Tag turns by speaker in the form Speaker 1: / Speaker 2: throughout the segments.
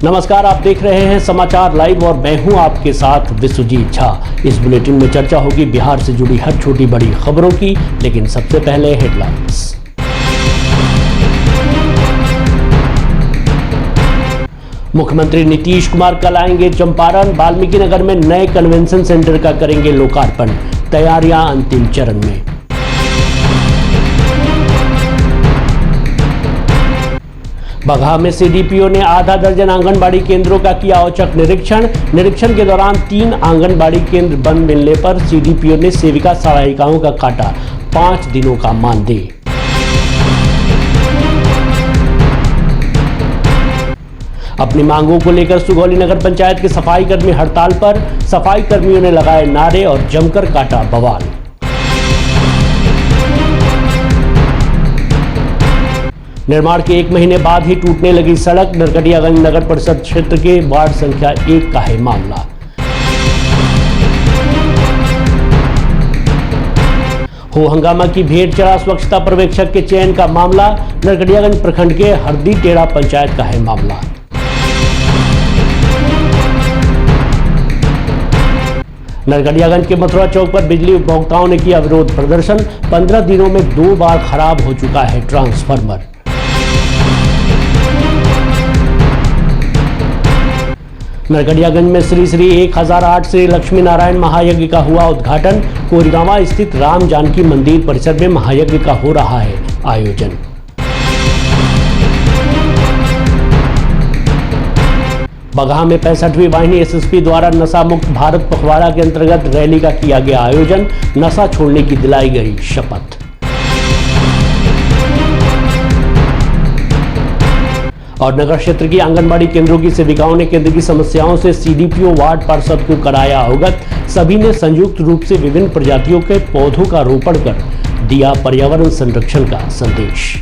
Speaker 1: नमस्कार, आप देख रहे हैं समाचार लाइव और मैं हूं आपके साथ विश्वजीत झा। इस बुलेटिन में चर्चा होगी बिहार से जुड़ी हर छोटी बड़ी खबरों की, लेकिन सबसे पहले हेडलाइंस। मुख्यमंत्री नीतीश कुमार कल आएंगे चंपारण। वाल्मीकि नगर में नए कन्वेंशन सेंटर का करेंगे लोकार्पण। तैयारियां अंतिम चरण में। बगहा में सीडीपीओ ने आधा दर्जन आंगनबाड़ी केंद्रों का किया औचक निरीक्षण के दौरान 3 आंगनबाड़ी केंद्र बंद मिलने पर सीडीपीओ ने सेविका सहायिकाओं का काटा 5 दिनों का मानदेय। अपनी मांगों को लेकर सुगौली नगर पंचायत के सफाई कर्मी हड़ताल पर। सफाई कर्मियों ने लगाए नारे और जमकर काटा बवाल। निर्माण के 1 महीने बाद ही टूटने लगी सड़क। नरकटियागंज नगर परिषद क्षेत्र के वार्ड संख्या 1 का है मामला। हो हंगामा की भेंट चढ़ा स्वच्छता पर्यवेक्षक के चयन का मामला। नरकटियागंज प्रखंड के हरदी टेढ़ा पंचायत का है मामला। नरकटियागंज के मथुरा चौक पर बिजली उपभोक्ताओं ने किया विरोध प्रदर्शन। 15 दिनों में 2 बार खराब हो चुका है ट्रांसफार्मर। नरकटियागंज में श्री श्री 1008 श्री लक्ष्मी नारायण महायज्ञ का हुआ उद्घाटन। कोरिगांवा स्थित राम जानकी मंदिर परिसर में महायज्ञ का हो रहा है आयोजन। बगहा में 65वीं वाहिनी एसएसपी द्वारा नशा मुक्त भारत पखवाड़ा के अंतर्गत रैली का किया गया आयोजन। नशा छोड़ने की दिलाई गई शपथ। और नगर क्षेत्र की आंगनबाड़ी केंद्रों की सेविकाओं ने केंद्र की समस्याओं से सीडीपीओ वार्ड पार्षद को कराया अवगत। सभी ने संयुक्त रूप से विभिन्न प्रजातियों के पौधों का रोपण कर दिया पर्यावरण संरक्षण का संदेश।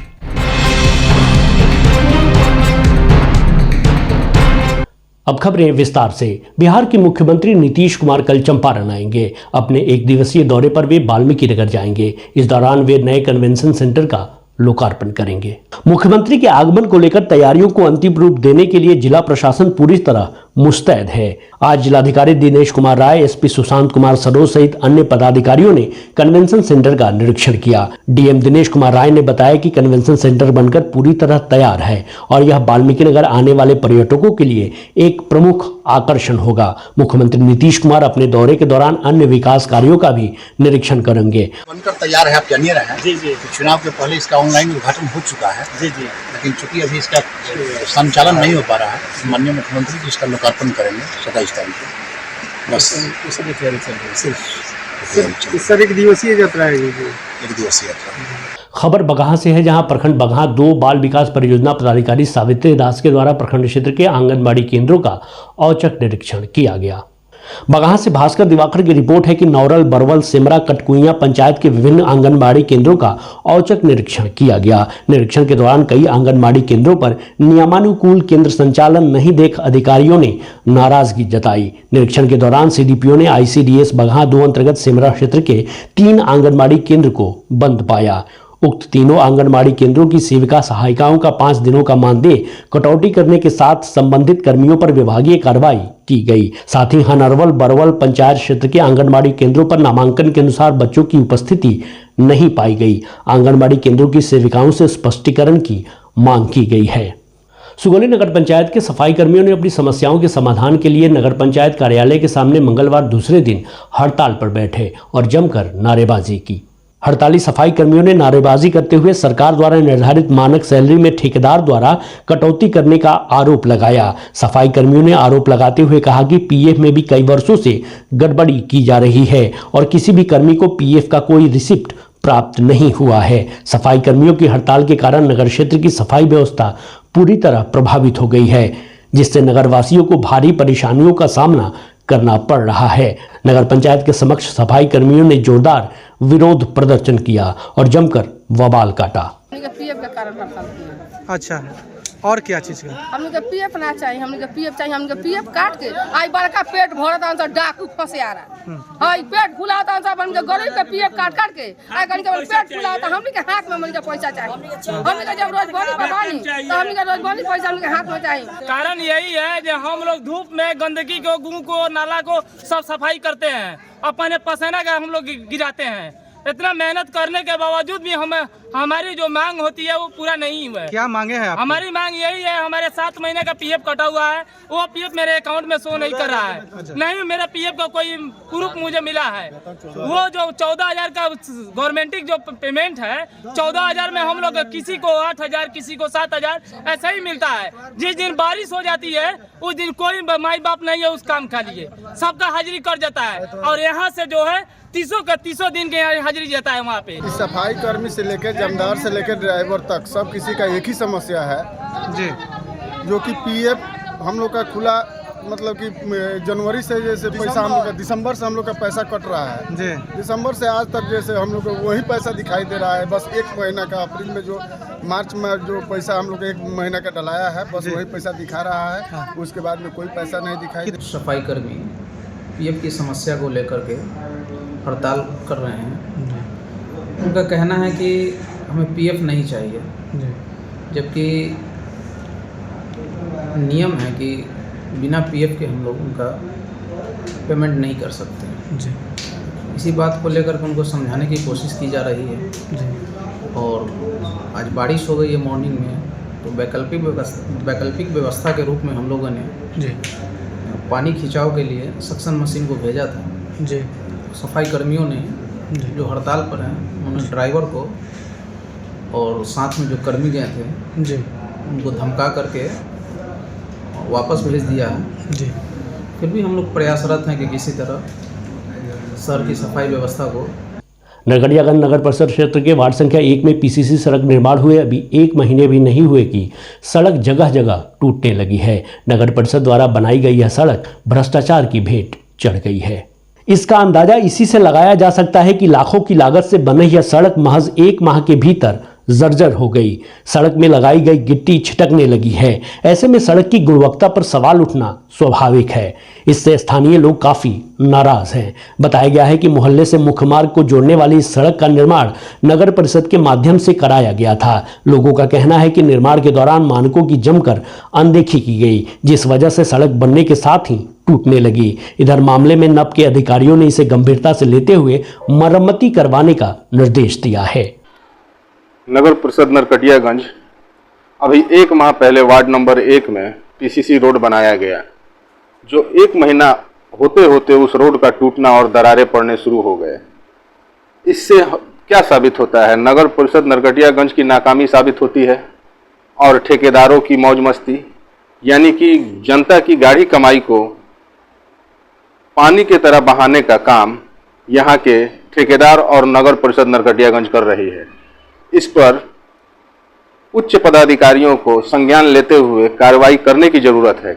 Speaker 1: अब खबरें विस्तार से। बिहार के मुख्यमंत्री नीतीश कुमार कल चंपारण आएंगे। अपने 1 दिवसीय दौरे पर वे वाल्मीकि नगर जाएंगे। इस दौरान वे नए कन्वेंशन सेंटर का लोकार्पण करेंगे। मुख्यमंत्री के आगमन को लेकर तैयारियों को अंतिम रूप देने के लिए जिला प्रशासन पूरी तरह मुस्तैद है। आज जिलाधिकारी दिनेश कुमार राय, एसपी सुशांत कुमार सरोज सहित अन्य पदाधिकारियों ने कन्वेंशन सेंटर का निरीक्षण किया। डीएम दिनेश कुमार राय ने बताया कि कन्वेंशन सेंटर बनकर पूरी तरह तैयार है और यह वाल्मीकि नगर आने वाले पर्यटकों के लिए एक प्रमुख आकर्षण होगा। मुख्यमंत्री नीतीश कुमार अपने दौरे के दौरान अन्य विकास कार्यों का भी निरीक्षण करेंगे।
Speaker 2: बनकर तैयार है, आप जानिए रहे हैं। जी। चुनाव के पहले इसका ऑनलाइन उद्घाटन हो चुका है। जी। लेकिन चूंकि अभी इसका संचालन नहीं हो पा रहा है, माननीय मुख्यमंत्री जी इसका लोकार्पण करेंगे 27 तारीख को। बस उसी तैयारी चल रही है। सर 1 दिवसीय यात्रा है। 1 दिवसीय यात्रा।
Speaker 1: खबर बगहा से है, जहां प्रखंड बगहा 2 बाल विकास परियोजना पदाधिकारी सावित्री दास के द्वारा प्रखंड क्षेत्र के आंगनबाड़ी केंद्रों का औचक निरीक्षण किया गया। बगहा से भास्कर दिवाकर की रिपोर्ट है कि नौरल, बरवल, सेमरा, कटकुइयां पंचायत के विभिन्न आंगनबाड़ी केंद्रों का औचक निरीक्षण किया गया। निरीक्षण के दौरान कई आंगनबाड़ी केंद्रों पर नियमानुकूल केंद्र संचालन नहीं देख अधिकारियों ने नाराजगी जताई। निरीक्षण के दौरान सीडीपीओ ने आईसीडीएस बगहा 2 अंतर्गत सेमरा क्षेत्र के 3 आंगनबाड़ी केंद्र को बंद पाया। उक्त तीनों आंगनबाड़ी केंद्रों की सेविका सहायिकाओं का 5 दिनों का मानदेय कटौती करने के साथ संबंधित कर्मियों पर विभागीय कार्रवाई की गई। साथ ही हनरवल, बरवल पंचायत क्षेत्र के आंगनबाड़ी केंद्रों पर नामांकन के अनुसार बच्चों की उपस्थिति नहीं पाई गई। आंगनबाड़ी केंद्रों की सेविकाओं से स्पष्टीकरण की मांग की गई है। सुगौली नगर पंचायत के सफाई कर्मियों ने अपनी समस्याओं के समाधान के लिए नगर पंचायत कार्यालय के सामने मंगलवार दूसरे दिन हड़ताल पर बैठे और जमकर नारेबाजी की। हड़ताली सफाई कर्मियों ने नारेबाजी करते हुए सरकार द्वारा निर्धारित मानक सैलरी में ठेकेदार द्वारा कटौती करने का आरोप लगाया। सफाई कर्मियों ने आरोप लगाते हुए कहा कि पीएफ में भी कई वर्षों से गड़बड़ी की जा रही है और किसी भी कर्मी को पीएफ का कोई रिसिप्ट प्राप्त नहीं हुआ है। सफाई कर्मियों की हड़ताल के कारण नगर क्षेत्र की सफाई व्यवस्था पूरी तरह प्रभावित हो गई है, जिससे नगरवासियों को भारी परेशानियों का सामना करना पड़ रहा है। नगर पंचायत के समक्ष सफाई कर्मियों ने जोरदार विरोध प्रदर्शन किया और जमकर बवाल काटा।
Speaker 3: पीएफ का कारण
Speaker 4: अच्छा,
Speaker 3: और क्या चीज़ का?
Speaker 4: हमने पीएफ ना चाहिए, हमने पीएफ चाहिए, हमने पीएफ काट के आई बड़का पेट भरता है डाकू फंसे आ रहा है, पेट फुलाता है सब हमके गरीब के पीएफ काट के आई गरीब के पेट फुलाता है, हमने के हाथ में हमने पैसा चाहिए, हमने के जब रोज बनी तो हमने के रोज बनी पैसा हमने के हाथ में चाहिए।
Speaker 5: कारण यही है जो हम लोग धूप में गंदगी को, गू को, नाला को सब सफाई करते हैं, अपने पसीना का हम लोग गिराते हैं। इतना मेहनत करने के बावजूद भी हमारी जो मांग होती है वो पूरा नहीं हुआ है।
Speaker 3: क्या मांगे हैं आप?
Speaker 5: हमारी मांग यही है, हमारे 7 महीने का पीएफ कटा हुआ है, वो पीएफ मेरे अकाउंट में शो नहीं कर रहा है। नहीं, मेरा पीएफ का कोई प्रूफ मुझे मिला है। वो जो 14,000 का गवर्नमेंटिक जो पेमेंट है, 14,000 में हम लोग किसी को 8,000, किसी को 7,000 ऐसा ही मिलता है। जिस दिन बारिश हो जाती है उस दिन कोई माई बाप नहीं है उस काम के लिए, सबका हाजिरी कर जाता है। और यहाँ से जो है 300 दिन के हाजिरी जाता है वहाँ पे।
Speaker 6: सफाई कर्मी से लेकर जमदार से लेकर ड्राइवर तक सब किसी का एक ही समस्या है
Speaker 3: जी,
Speaker 6: जो कि पीएफ हम लोग का खुला, मतलब कि जनवरी से जैसे पैसा हम लोग का, दिसंबर से हम लोग का पैसा कट रहा है
Speaker 3: जी।
Speaker 6: दिसंबर से आज तक जैसे हम लोग को वही पैसा दिखाई दे रहा है, बस 1 महीना का। अप्रैल में जो मार्च में जो पैसा हम लोग 1 महीना का डलाया है, बस वही पैसा दिखा रहा है, उसके बाद में कोई पैसा नहीं दिखाई।
Speaker 7: सफाई कर्मी पीएफ की समस्या को लेकर के हड़ताल कर रहे हैं। उनका कहना है कि हमें पीएफ नहीं चाहिए, जबकि नियम है कि बिना पीएफ के हम लोग उनका पेमेंट नहीं कर सकते जी। इसी बात को लेकर के उनको समझाने की कोशिश की जा रही है जी। और आज बारिश हो गई है मॉर्निंग में, तो वैकल्पिक व्यवस्था के रूप में हम लोगों ने जी पानी खिंचाव के लिए सक्शन मशीन को भेजा था जी। सफाई कर्मियों ने जो हड़ताल पर हैं उन्होंने ड्राइवर को और साथ में जो कर्मी गए थे जी उनको धमका करके वापस भेज दिया है जी। फिर भी हम लोग प्रयासरत हैं कि किसी तरह शहर की सफाई व्यवस्था को।
Speaker 1: नरकटियागंज नगर परिषद क्षेत्र के वार्ड संख्या 1 में पीसीसी सड़क निर्माण हुए अभी 1 महीने भी नहीं हुए कि सड़क जगह जगह टूटने लगी है। नगर परिषद द्वारा बनाई गई यह सड़क भ्रष्टाचार की भेंट चढ़ गई है। इसका अंदाजा इसी से लगाया जा सकता है कि लाखों की लागत से बनी यह सड़क महज 1 माह के भीतर जर्जर हो गई। सड़क में लगाई गई गिट्टी छिटकने लगी है। ऐसे में सड़क की गुणवत्ता पर सवाल उठना स्वाभाविक है। इससे स्थानीय लोग काफी नाराज हैं। बताया गया है कि मोहल्ले से मुख्य मार्ग को जोड़ने वाली इस सड़क का निर्माण नगर परिषद के माध्यम से कराया गया था। लोगों का कहना है कि निर्माण के दौरान मानकों की जमकर अनदेखी की गई, जिस वजह से सड़क बनने के साथ ही टूटने लगी। इधर मामले में नप के अधिकारियों ने इसे गंभीरता से लेते हुए मरम्मती करवाने का निर्देश दिया है।
Speaker 8: नगर परिषद नरकटियागंज अभी 1 माह पहले वार्ड नंबर 1 में पीसीसी रोड बनाया गया, जो 1 महीना होते होते उस रोड का टूटना और दरारें पड़ने शुरू हो गए। इससे क्या साबित होता है? नगर परिषद नरकटियागंज की नाकामी साबित होती है और ठेकेदारों की मौज मस्ती, यानी कि जनता की गाढ़ी कमाई को पानी की तरह बहाने का काम यहाँ के ठेकेदार और नगर परिषद नरकटियागंज कर रही है। इस पर उच्च पदाधिकारियों को संज्ञान लेते हुए कार्रवाई करने की जरूरत है।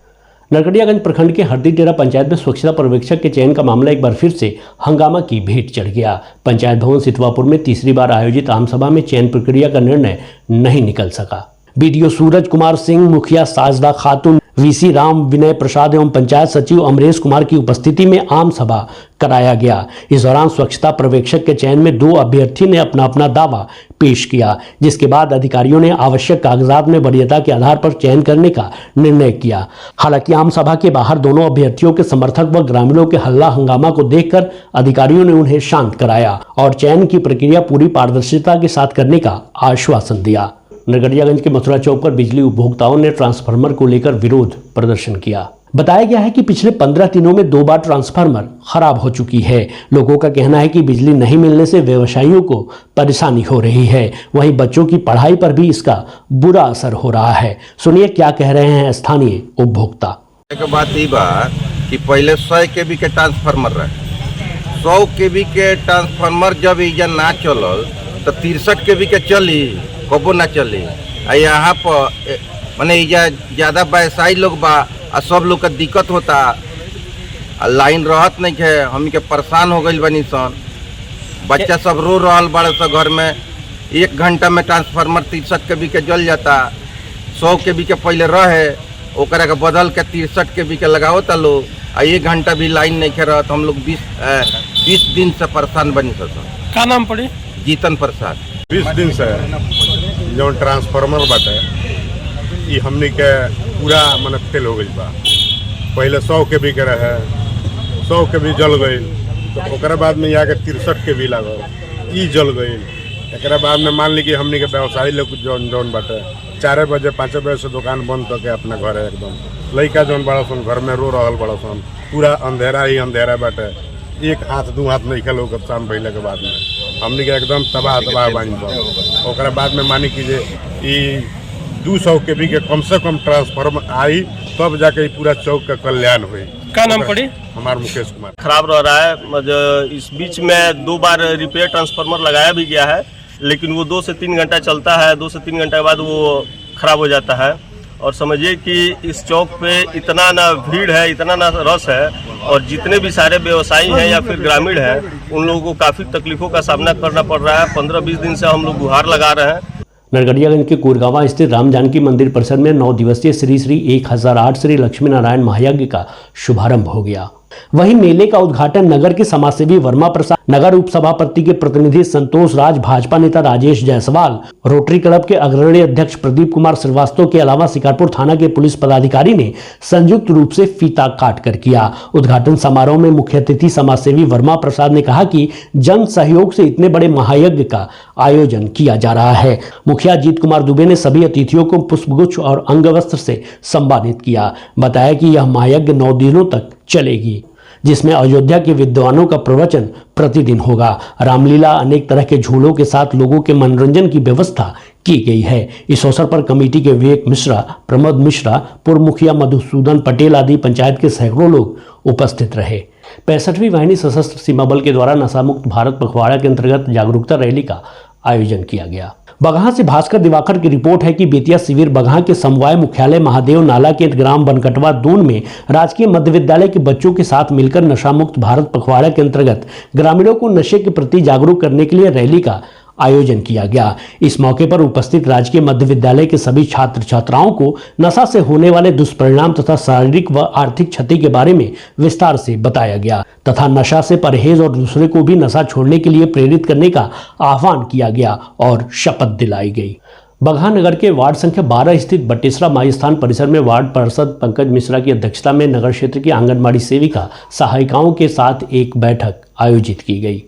Speaker 1: नरकटियागंज प्रखंड के हरदी-टेरा पंचायत में स्वच्छता पर्यवेक्षक के चयन का मामला एक बार फिर से हंगामा की भेंट चढ़ गया। पंचायत भवन सितवापुर में तीसरी बार आयोजित आम सभा में चयन प्रक्रिया का निर्णय नहीं निकल सका। बीडीओ सूरज कुमार सिंह, मुखिया साजदा खातून, वीसी राम, विनय प्रसाद एवं पंचायत सचिव अमरेश कुमार की उपस्थिति में आम सभा कराया गया। इस दौरान स्वच्छता पर्यवेक्षक के चयन में 2 अभ्यर्थी ने अपना अपना दावा पेश किया, जिसके बाद अधिकारियों ने आवश्यक कागजात में वरीयता के आधार पर चयन करने का निर्णय किया। हालांकि आम सभा के बाहर दोनों अभ्यर्थियों के समर्थक व ग्रामीणों के हल्ला हंगामा को देखकर अधिकारियों ने उन्हें शांत कराया और चयन की प्रक्रिया पूरी पारदर्शिता के साथ करने का आश्वासन दिया। नरकटियागंज के मथुरा चौक पर बिजली उपभोक्ताओं ने ट्रांसफार्मर को लेकर विरोध प्रदर्शन किया। बताया गया है कि पिछले 15 दिनों में 2 बार ट्रांसफार्मर खराब हो चुकी है। लोगों का कहना है कि बिजली नहीं मिलने से व्यवसायियों को परेशानी हो रही है। वहीं बच्चों की पढ़ाई पर भी इसका बुरा असर हो रहा है। सुनिए क्या कह रहे हैं स्थानीय उपभोक्ता।
Speaker 9: एक बात ये बात कि पहले 100 केवी के ट्रांसफार्मर रहे, 100 केवी के ट्रांसफार्मर जब इजा ना चलल तो 63 केवी के चली, कबो ना चली। यहाँ पर माने इजा ज़्यादा व्यवसायी लोग बा आ सब लोग का दिक्कत होता, लाइन रहत नहीं है, हम के परेशान हो गई बनी सन। बच्चा सब रो रहा बड़े सा घर में, 1 घंटा में ट्रांसफार्मर 63 केवी के जल जाता। 100 kV के पहले रहे ओकरा के बदल के 63 kV के लगाओ ता लोग, 1 घंटा भी लाइन नहीं खे रहत। हम लोग 20 दिन से परेशान बनी सर।
Speaker 3: का नाम पड़ी?
Speaker 9: जीतन प्रसाद।
Speaker 10: 20 दिन से जो ट्रांसफार्मर बाटे ये हमनी के पूरा मन फेल हो गई बा। पहले 100 kV के रहे, 100 kV जल गई, तो ओकरा बाद में यहाँ के 63 kV लागल, ई जल गई। एक बाद में मान ली कि हमनी के व्यवसायी लोग जौन बाटे 4 बजे 5 बजे से दुकान बंद करके अपना घर है एकदम लड़का जौन बड़ा सन घर में रो रहल बड़ा सन, पूरा अंधेरा ही अंधेरा बाटे, एक हाथ 2 हाथ नहीं खेलो शाम भइले के बाद में हमनी के एकदम तबाह बानी बा। ओकरा बाद में मानी कि जे ई 200 kV के कम से कम ट्रांसफार्मर आई तब जाके पूरा चौक का कल्याण हुई।
Speaker 3: क्या नाम पड़ी?
Speaker 10: हमारा मुकेश कुमार।
Speaker 3: खराब रह रहा है। इस बीच में 2 बार रिपेयर ट्रांसफार्मर लगाया भी गया है, लेकिन वो 2 से 3 घंटा चलता है। 2 से 3 घंटे के बाद वो खराब हो जाता है। और समझिए कि इस चौक पे इतना ना भीड़ है, इतना ना रस है, और जितने भी सारे व्यवसायी हैं या फिर ग्रामीण हैं उन लोगों को काफ़ी तकलीफों का सामना करना पड़ रहा है। 15-20 दिन से हम लोग गुहार लगा रहे हैं।
Speaker 1: नरकटियागंज के कोरगांवा स्थित राम जानकी मंदिर परिसर में 9 दिवसीय श्री 1008 श्री लक्ष्मी नारायण महायज्ञ का शुभारंभ हो गया। वहीं मेले का उद्घाटन नगर के समाजसेवी वर्मा प्रसाद, नगर उप सभापति के प्रतिनिधि संतोष राज, भाजपा नेता राजेश जायसवाल, रोटरी क्लब के अग्रणी अध्यक्ष प्रदीप कुमार श्रीवास्तव के अलावा शिकारपुर थाना के पुलिस पदाधिकारी ने संयुक्त रूप से फीता काट कर किया। उद्घाटन समारोह में मुख्य अतिथि समाजसेवी वर्मा प्रसाद ने कहा कि जन सहयोग से इतने बड़े महायज्ञ का आयोजन किया जा रहा है। मुखिया अजीत कुमार दुबे ने सभी अतिथियों को पुष्पगुच्छ और अंगवस्त्र से सम्मानित किया। बताया कि यह महायज्ञ 9 दिनों तक चलेगी, जिसमें अयोध्या के विद्वानों का प्रवचन प्रतिदिन होगा। रामलीला, अनेक तरह के झूलों के साथ लोगों के मनोरंजन की व्यवस्था की गई है। इस अवसर पर कमेटी के विवेक मिश्रा, प्रमोद मिश्रा, पूर्व मुखिया मधुसूदन पटेल आदि पंचायत के सैकड़ों लोग उपस्थित रहे। 65वीं वाहिनी सशस्त्र सीमा बल के द्वारा नशा मुक्त भारत पखवाड़ा के अंतर्गत जागरूकता रैली का आयोजन किया गया। बगहा से भास्कर दिवाकर की रिपोर्ट है कि बेतिया शिविर बगहा के समवाय मुख्यालय महादेव नाला के ग्राम बनकटवा दून में राजकीय मध्य विद्यालय के बच्चों के साथ मिलकर नशा मुक्त भारत पखवाड़ा के अंतर्गत ग्रामीणों को नशे के प्रति जागरूक करने के लिए रैली का आयोजन किया गया। इस मौके पर उपस्थित राजकीय मध्य विद्यालय के सभी छात्र छात्राओं को नशा से होने वाले दुष्परिणाम तथा शारीरिक व आर्थिक क्षति के बारे में विस्तार से बताया गया तथा नशा से परहेज और दूसरे को भी नशा छोड़ने के लिए प्रेरित करने का आह्वान किया गया और शपथ दिलाई गई। बगहा नगर के वार्ड संख्या 12 स्थित बटेसरा माई स्थान परिसर में वार्ड पार्षद पंकज मिश्रा की अध्यक्षता में नगर क्षेत्र की आंगनबाड़ी सेविका सहायिकाओं के साथ एक बैठक आयोजित की गई।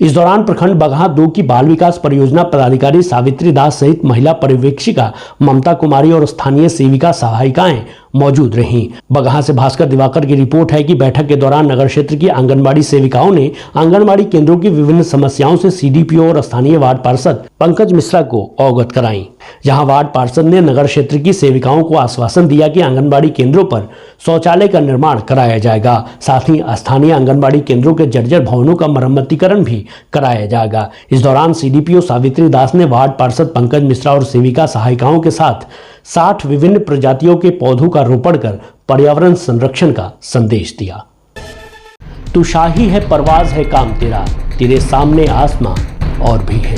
Speaker 1: इस दौरान प्रखंड बगहा 2 की बाल विकास परियोजना पदाधिकारी सावित्री दास सहित महिला पर्यवेक्षिका ममता कुमारी और स्थानीय सेविका सहायिकाएं मौजूद रहीं। बगहा से भास्कर दिवाकर की रिपोर्ट है कि बैठक के दौरान नगर क्षेत्र की आंगनबाड़ी सेविकाओं ने आंगनबाड़ी केंद्रों की विभिन्न समस्याओं से सीडीपीओ और स्थानीय वार्ड पार्षद पंकज मिश्रा को अवगत कराई। जहां वार्ड पार्षद ने नगर क्षेत्र की सेविकाओं को आश्वासन दिया कि आंगनबाड़ी केंद्रों पर शौचालय का निर्माण कराया जाएगा, साथ ही स्थानीय आंगनबाड़ी केंद्रों के जर्जर भवनों का मरम्मतीकरण भी कराया जाएगा। इस दौरान सीडीपीओ सावित्री दास ने वार्ड पार्षद पंकज मिश्रा और सेविका सहायिकाओं के साथ 60 विभिन्न प्रजातियों के पौधों का रोपण कर पर्यावरण संरक्षण का संदेश दिया। तू शाही है, परवाज है काम तेरा, तेरे सामने आसमां और भी है।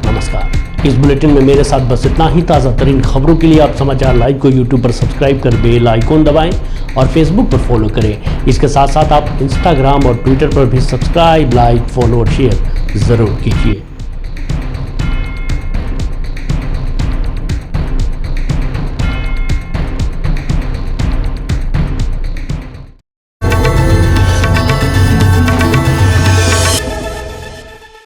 Speaker 1: नमस्कार। इस बुलेटिन में मेरे साथ बस इतना ही। ताज़ा तरीन खबरों के लिए आप समाचार लाइव को यूट्यूब पर सब्सक्राइब कर बेल आइकॉन दबाएं और फेसबुक पर फॉलो करें। इसके साथ साथ आप इंस्टाग्राम और ट्विटर पर भी सब्सक्राइब, लाइक, फॉलो और शेयर ज़रूर कीजिए।